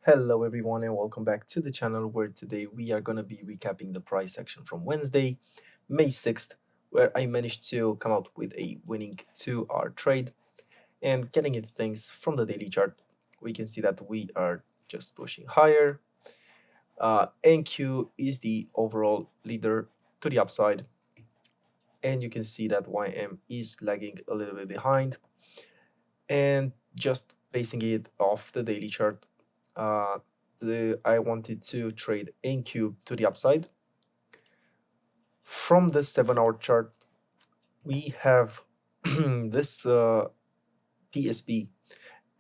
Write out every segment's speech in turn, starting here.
Hello everyone and welcome back to the channel where today we are going to be recapping the price action from Wednesday, May 6th, where I managed to come out with a winning 2-hour trade. And getting into things from the daily chart, we can see that we are just pushing higher. NQ is the overall leader to the upside, and you can see that YM is lagging a little bit behind. And just basing it off the daily chart, I wanted to trade NQ to the upside. From the 7-hour chart, we have this PSP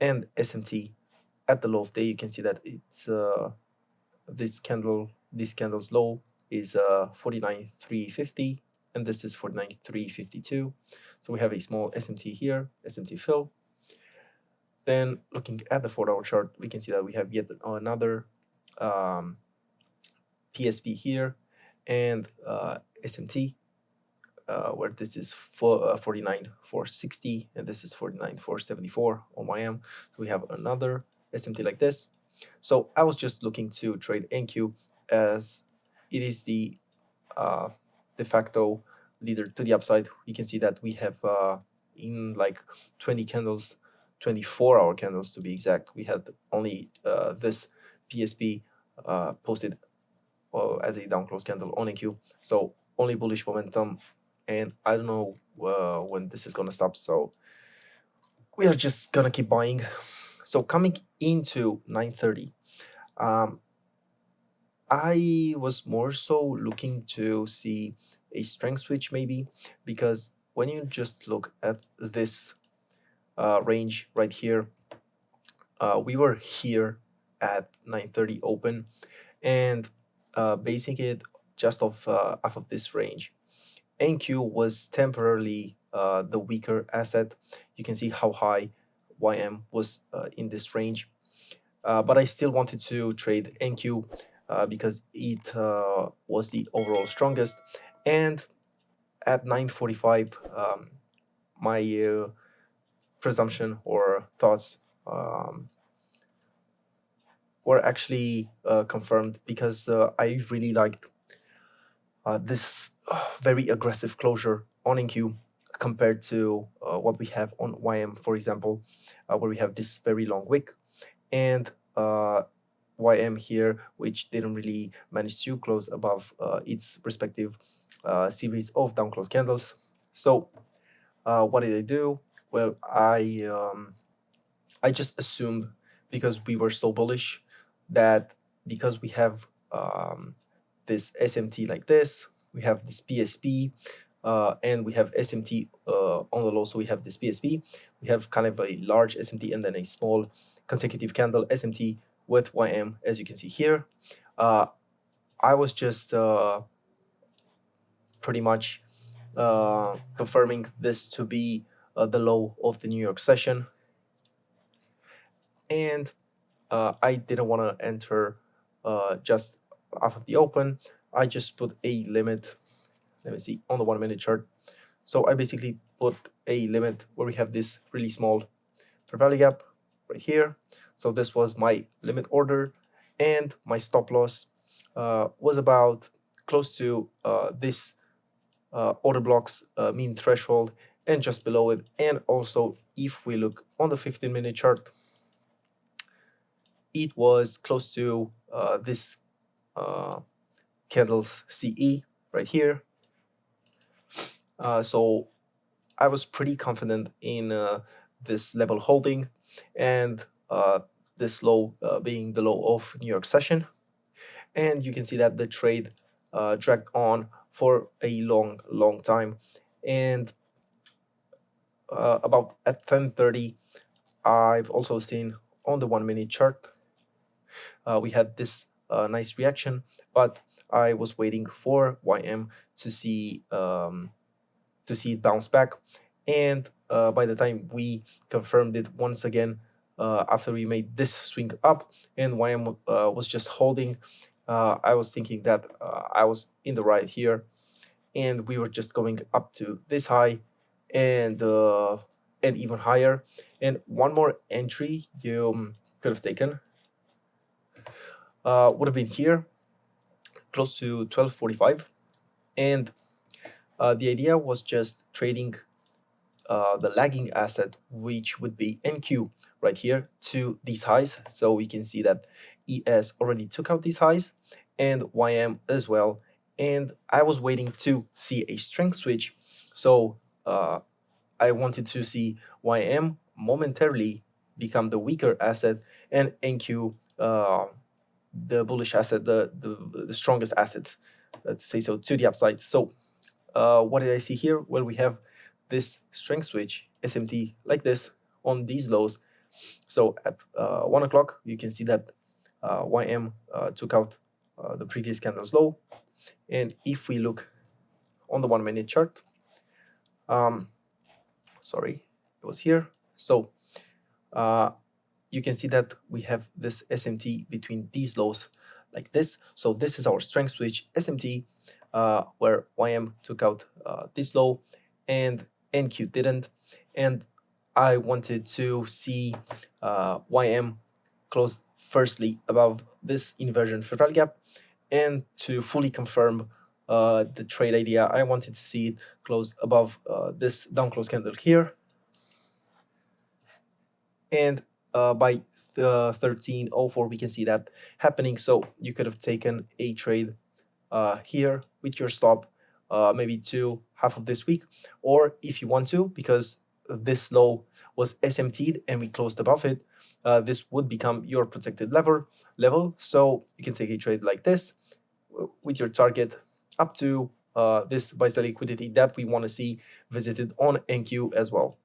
and SMT at the low of day. You can see that it's this candle's low is 49,350, and this is 49,352. So we have a small SMT here, SMT fill. Then looking at the 4-hour chart, we can see that we have yet another PSP here and SMT, where this is 49,460 and this is 49,474 on YM. So we have another SMT like this. So I was just looking to trade NQ as it is the de facto leader to the upside. You can see that we have in like 20 candles, 24-hour candles to be exact, we had only this PSP posted as a down close candle on NQ. So only bullish momentum, and I don't know when this is gonna stop. So we are just gonna keep buying. So coming into 9:30, I was more so looking to see a strength switch maybe, because when you just look at this range right here, we were here at 9:30 open, and basing it just off of this range, NQ was temporarily the weaker asset. You can see how high YM was in this range, but I still wanted to trade NQ because it was the overall strongest. And at 9:45, my presumption or thoughts were actually confirmed, because I really liked this very aggressive closure on NQ compared to what we have on YM, for example, where we have this very long wick, and YM here, which didn't really manage to close above its respective series of down close candles. So what did I do? Well, I just assumed, because we were so bullish, that because we have this SMT like this, we have this PSP, and we have SMT on the low, so we have this PSP, we have kind of a large SMT and then a small consecutive candle SMT with YM, as you can see here. I was just pretty much confirming this to be the low of the New York session, and I didn't want to enter just off of the open. I just put a limit, let me see, on the 1-minute chart. So I basically put a limit where we have this really small fair value gap right here. So this was my limit order, and my stop loss was about close to this order block's mean threshold and just below it. And also, if we look on the 15-minute chart, it was close to this candle's CE right here. So I was pretty confident in this level holding, and this low being the low of New York session. And you can see that the trade dragged on for a long time, and about at 10:30, I've also seen on the 1-minute chart we had this nice reaction, but I was waiting for YM to see it bounce back. And by the time we confirmed it once again, after we made this swing up and YM was just holding, I was thinking that I was in the right here, and we were just going up to this high and even higher. And one more entry you could have taken would have been here, close to 1245, and the idea was just trading the lagging asset, which would be NQ right here, to these highs. So we can see that ES already took out these highs and YM as well. And I was waiting to see a strength switch. So I wanted to see YM momentarily become the weaker asset and NQ the bullish asset, the strongest asset, to say so, to the upside. So what did I see here? Well, we have this strength switch SMT like this on these lows. So at 1 o'clock, you can see that YM took out the previous candle's low. And if we look on the 1 minute chart, sorry, it was here. So you can see that we have this SMT between these lows like this. So this is our strength switch SMT, where YM took out this low and NQ didn't. And I wanted to see YM close firstly above this inversion fractal gap, and to fully confirm the trade idea, I wanted to see it close above this down close candle here. And by 13:04 we can see that happening. So you could have taken a trade here with your stop maybe to half of this week, or if you want to, because this low was SMT'd and we closed above it, this would become your protected level. So you can take a trade like this with your target up to this buy sell liquidity that we want to see visited on NQ as well.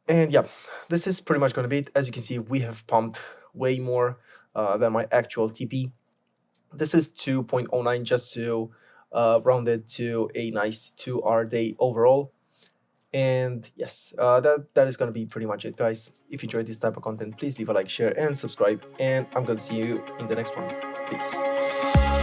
And yeah, this is pretty much going to be it. As you can see, we have pumped way more than my actual TP. This is 2.09, just to round it to a nice 2-hour day overall. And yes, that is going to be pretty much it, guys. If you enjoyed this type of content, please leave a like, share, and subscribe. And I'm going to see you in the next one. Peace.